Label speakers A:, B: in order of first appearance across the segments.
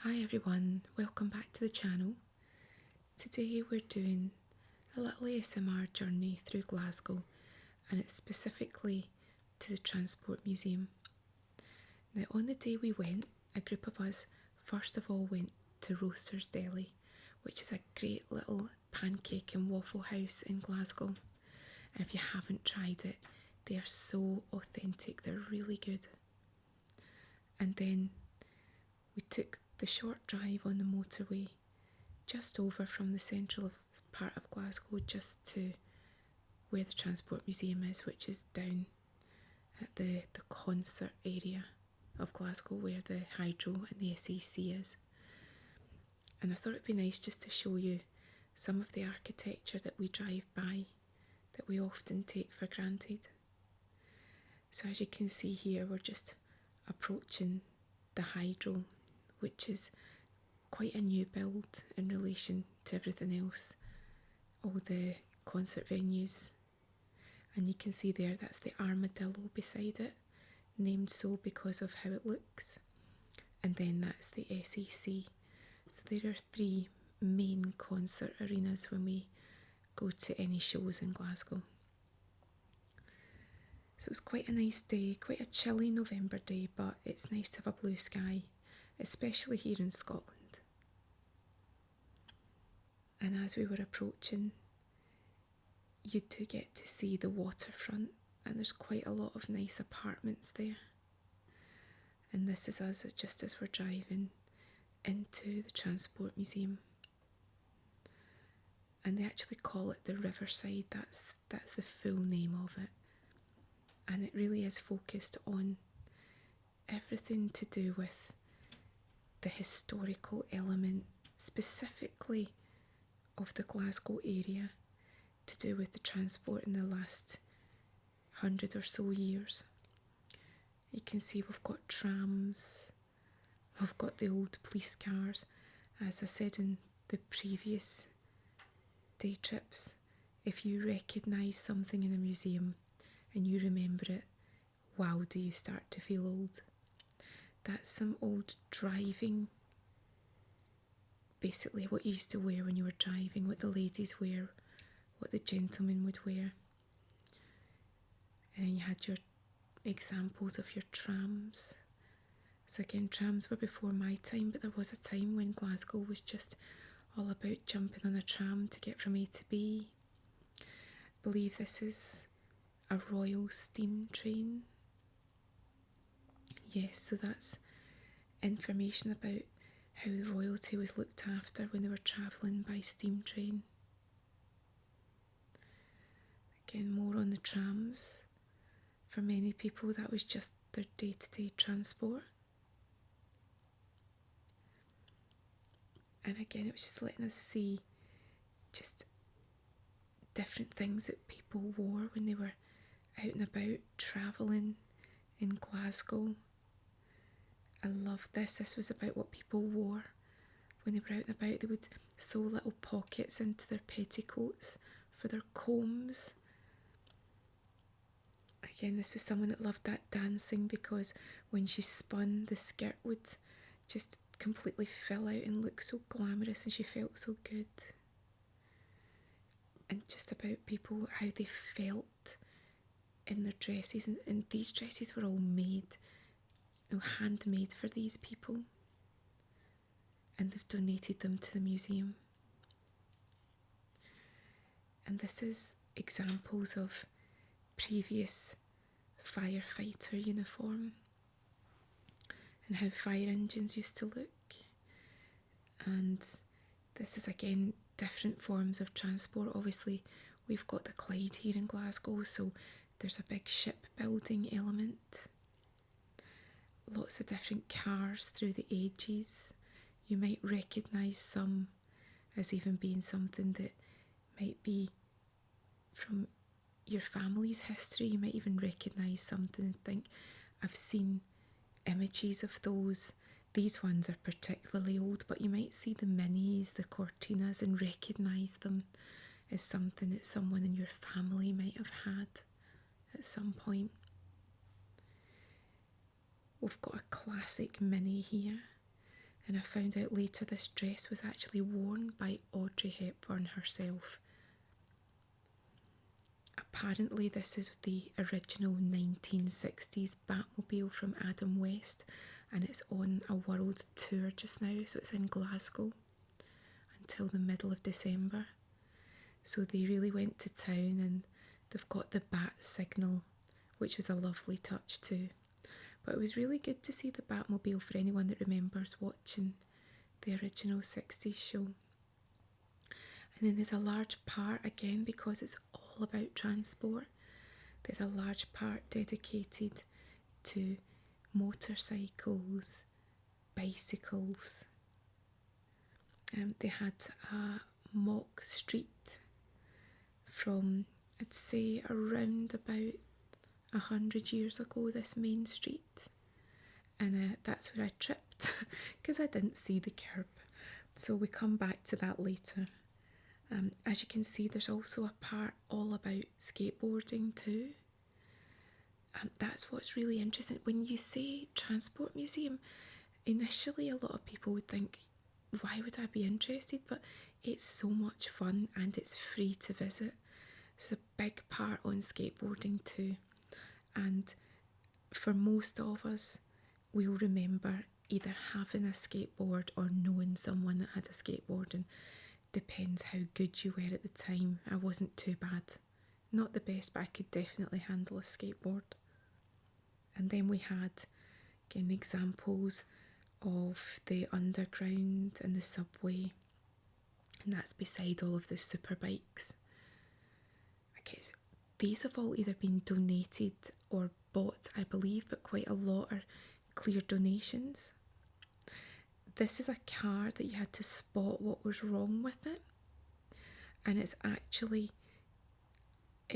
A: Hi everyone, welcome back to the channel. Today we're doing a little ASMR journey through Glasgow, and it's specifically to the Transport Museum. Now on the day we went, a group of us first of all went to Roaster's Deli, which is a great little pancake and waffle house in Glasgow. And if you haven't tried it, they are so authentic, they're really good. And then we took the short drive on the motorway just over from the central part of Glasgow just to where the Transport Museum is, which is down at the concert area of Glasgow where the Hydro and the SEC is. And I thought it'd be nice just to show you some of the architecture that we drive by that we often take for granted. So as you can see here, we're just approaching the Hydro, which is quite a new build in relation to everything else, all the concert venues. And you can see there, that's the armadillo beside it, named so because of how it looks. And then that's the SEC. So there are three main concert arenas when we go to any shows in Glasgow. So it's quite a nice day, quite a chilly November day, but it's nice to have a blue sky, especially here in Scotland. And as we were approaching, you do get to see the waterfront, and there's quite a lot of nice apartments there. And this is us just as we're driving into the Transport Museum. And they actually call it the Riverside, that's the full name of it. And it really is focused on everything to do with the historical element, specifically of the Glasgow area, to do with the transport in the last 100 or so years. You can see we've got trams, we've got the old police cars. As I said in the previous day trips, if you recognise something in a museum and you remember it, wow, do you start to feel old. That's some old driving, basically what you used to wear when you were driving, what the ladies wear, what the gentlemen would wear. And then you had your examples of your trams. So again, trams were before my time, but there was a time when Glasgow was just all about jumping on a tram to get from A to B. I believe this is a royal steam train. Yes, so that's information about how the royalty was looked after when they were travelling by steam train. Again, more on the trams. For many people, that was just their day-to-day transport. And again, it was just letting us see just different things that people wore when they were out and about travelling in Glasgow. I loved this. This was about what people wore when they were out and about. They would sew little pockets into their petticoats for their combs. Again, this was someone that loved that dancing, because when she spun, the skirt would just completely fill out and look so glamorous, and she felt so good. And just about people, how they felt in their dresses, and these dresses were all made, handmade for these people, and they've donated them to the museum. And this is examples of previous firefighter uniform and how fire engines used to look. And this is again different forms of transport. Obviously we've got the Clyde here in Glasgow, so there's a big shipbuilding element. Lots of different cars through the ages. You might recognise some as even being something that might be from your family's history. You might even recognise something and think, I've seen images of those. These ones are particularly old, but you might see the minis, the Cortinas, and recognise them as something that someone in your family might have had at some point. We've got a classic mini here. And I found out later this dress was actually worn by Audrey Hepburn herself. Apparently this is the original 1960s Batmobile from Adam West, and it's on a world tour just now, so it's in Glasgow until the middle of December. So they really went to town, and they've got the bat signal, which was a lovely touch too. But it was really good to see the Batmobile for anyone that remembers watching the original 60s show. And then there's a large part, again, because it's all about transport, there's a large part dedicated to motorcycles, bicycles. They had a mock street from, I'd say, around about 100 years ago, this main street. And that's where I tripped because I didn't see the curb. So we come back to that later. As you can see, there's also a part all about skateboarding too. That's what's really interesting. When you say transport museum, initially a lot of people would think, why would I be interested? But it's so much fun and it's free to visit. There's a big part on skateboarding too. And for most of us, we'll remember either having a skateboard or knowing someone that had a skateboard, and depends how good you were at the time. I wasn't too bad. Not the best, but I could definitely handle a skateboard. And then we had, again, examples of the underground and the subway, and that's beside all of the super bikes. I guess these have all either been donated or bought, I believe, but quite a lot are clear donations. This is a car that you had to spot what was wrong with it, and it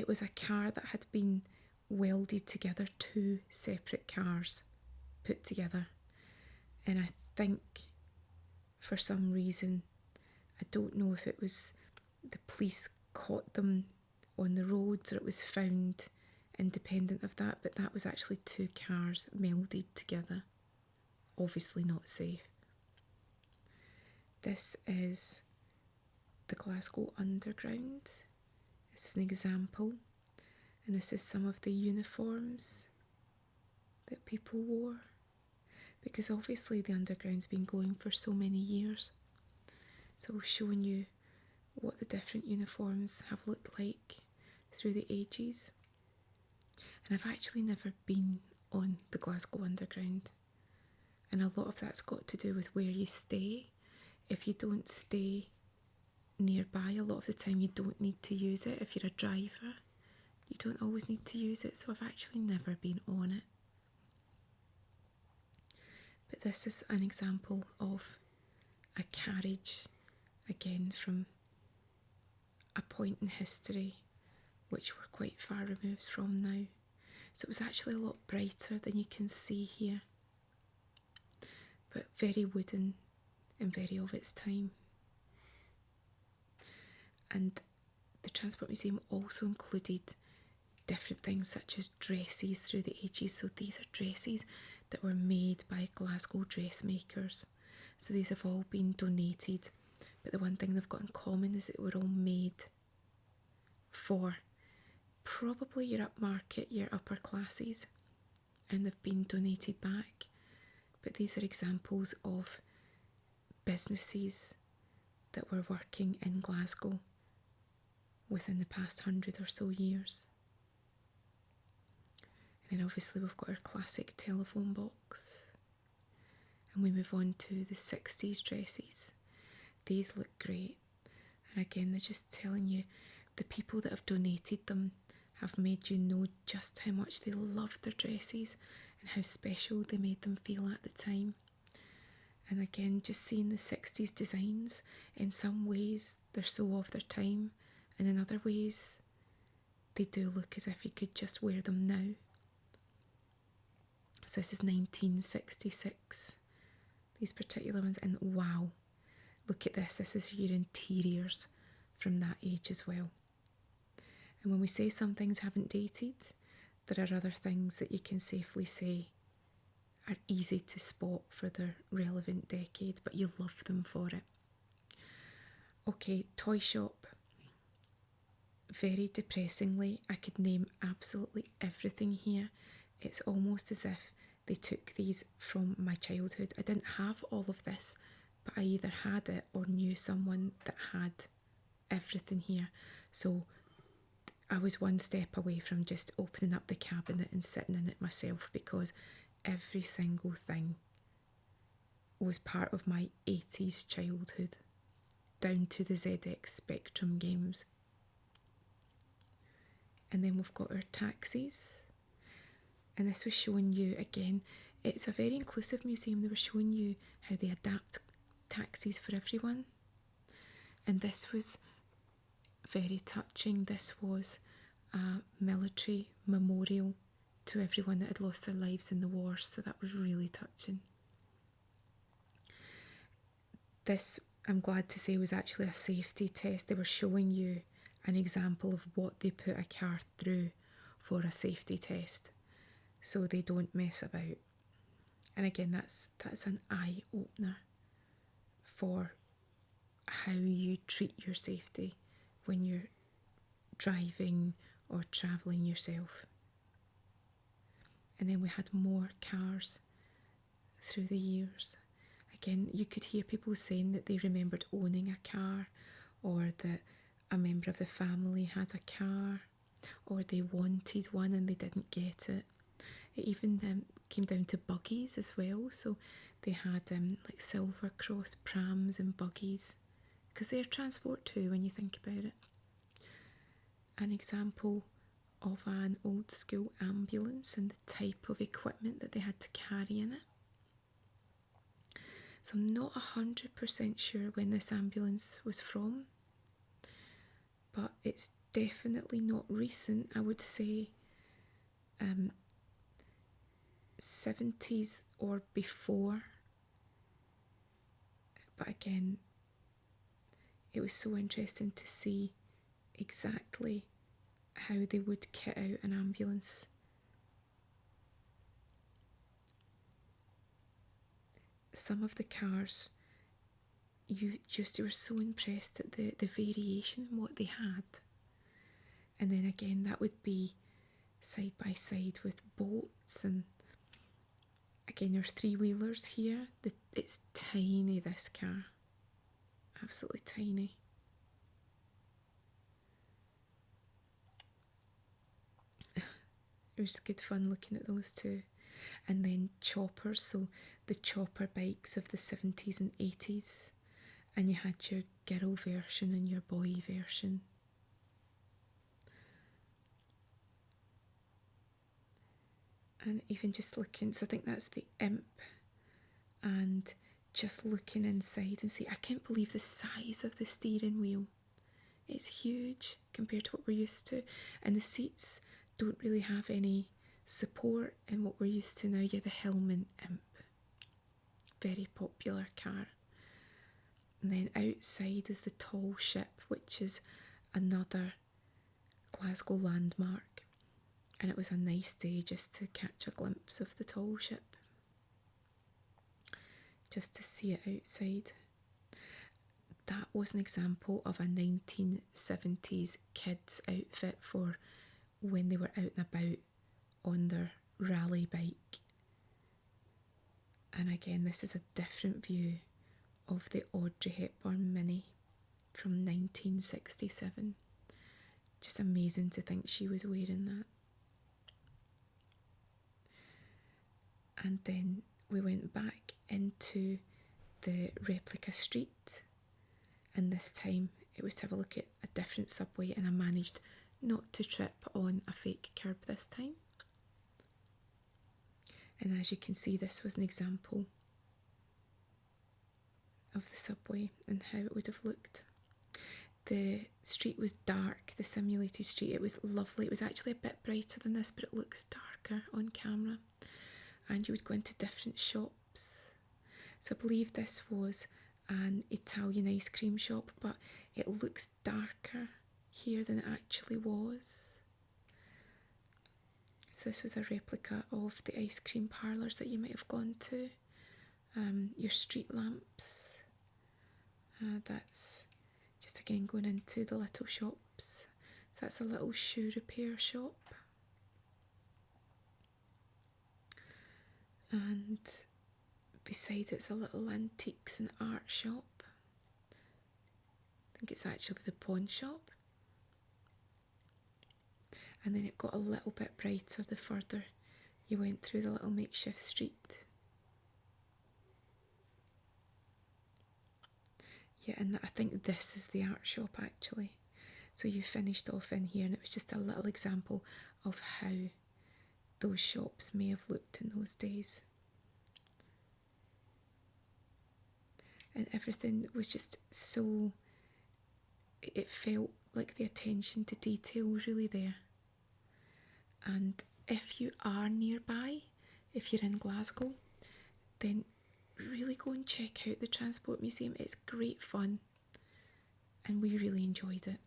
A: was a car that had been welded together, two separate cars put together. And I think for some reason, I don't know if it was the police caught them on the roads or it was found independent of that, but that was actually two cars melded together. Obviously not safe. This is the Glasgow Underground. This is an example, and this is some of the uniforms that people wore, because obviously the Underground's been going for so many years. So showing you what the different uniforms have looked like through the ages. And I've actually never been on the Glasgow Underground, and a lot of that's got to do with where you stay. If you don't stay nearby, a lot of the time you don't need to use it. If you're a driver, you don't always need to use it, so I've actually never been on it. But this is an example of a carriage, again from a point in history which we're quite far removed from now. So it was actually a lot brighter than you can see here, but very wooden and very of its time. And the Transport Museum also included different things such as dresses through the ages. So these are dresses that were made by Glasgow dressmakers. So these have all been donated, but the one thing they've got in common is that they were all made for probably your upmarket, your upper classes, and they've been donated back. But these are examples of businesses that were working in Glasgow within the past 100 or so years. And then obviously we've got our classic telephone box. And we move on to the 60s dresses. These look great. And again, they're just telling you the people that have donated them have made you know just how much they loved their dresses and how special they made them feel at the time. And again, just seeing the 60s designs, in some ways they're so of their time, and in other ways they do look as if you could just wear them now. So this is 1966, these particular ones, and wow, look at this, this is your interiors from that age as well. And when we say some things haven't dated, there are other things that you can safely say are easy to spot for their relevant decade, but you love them for it. Okay, toy shop. Very depressingly, I could name absolutely everything here. It's almost as if they took these from my childhood. I didn't have all of this, but I either had it or knew someone that had everything here. So I was one step away from just opening up the cabinet and sitting in it myself, because every single thing was part of my 80s childhood, down to the ZX Spectrum games. And then we've got our taxis. And this was showing you, again, it's a very inclusive museum. They were showing you how they adapt taxis for everyone. And this was very touching. This was a military memorial to everyone that had lost their lives in the war, so that was really touching. This, I'm glad to say, was actually a safety test. They were showing you an example of what they put a car through for a safety test, so they don't mess about. And again, that's an eye-opener for how you treat your safety when you're driving or travelling yourself. And then we had more cars through the years. Again, you could hear people saying that they remembered owning a car, or that a member of the family had a car, or they wanted one and they didn't get it. It even came down to buggies as well. So they had like Silver Cross prams and buggies, because they're transport too when you think about it. An example of an old school ambulance and the type of equipment that they had to carry in it. So I'm not 100% sure when this ambulance was from, but it's definitely not recent. I would say 70s or before. But again, it was so interesting to see exactly how they would kit out an ambulance. Some of the cars, you were so impressed at the variation in what they had. And then again, that would be side by side with boats, and again your three-wheelers here. It's tiny, this car, absolutely tiny. It was good fun looking at those too. And then choppers, so the chopper bikes of the 70s and 80s. And you had your girl version and your boy version. And even just looking, so I think that's the Imp. And just looking inside and see, I can't believe the size of the steering wheel. It's huge compared to what we're used to. And the seats don't really have any support in what we're used to now. Yeah, the Hillman Imp. Very popular car. And then outside is the Tall Ship, which is another Glasgow landmark. And it was a nice day just to catch a glimpse of the Tall Ship, just to see it outside. That was an example of a 1970s kids outfit for when they were out and about on their rally bike. And again, this is a different view of the Audrey Hepburn Mini from 1967. Just amazing to think she was wearing that. And then we went back into the replica street, and this time it was to have a look at a different subway, and I managed not to trip on a fake curb this time. And as you can see, this was an example of the subway and how it would have looked. The street was dark, the simulated street. It was lovely. It was actually a bit brighter than this, but it looks darker on camera. And you would go into different shops. So I believe this was an Italian ice cream shop, but it looks darker here than it actually was. So this was a replica of the ice cream parlours that you might have gone to. Your street lamps. That's just again going into the little shops. So that's a little shoe repair shop. And beside it's a little antiques and art shop. I think it's actually the pawn shop. And then it got a little bit brighter the further you went through the little makeshift street. Yeah, and I think this is the art shop actually. So you finished off in here, and it was just a little example of how those shops may have looked in those days. And everything was just so, it felt like the attention to detail was really there. And if you are nearby, if you're in Glasgow, then really go and check out the Transport Museum. It's great fun and we really enjoyed it.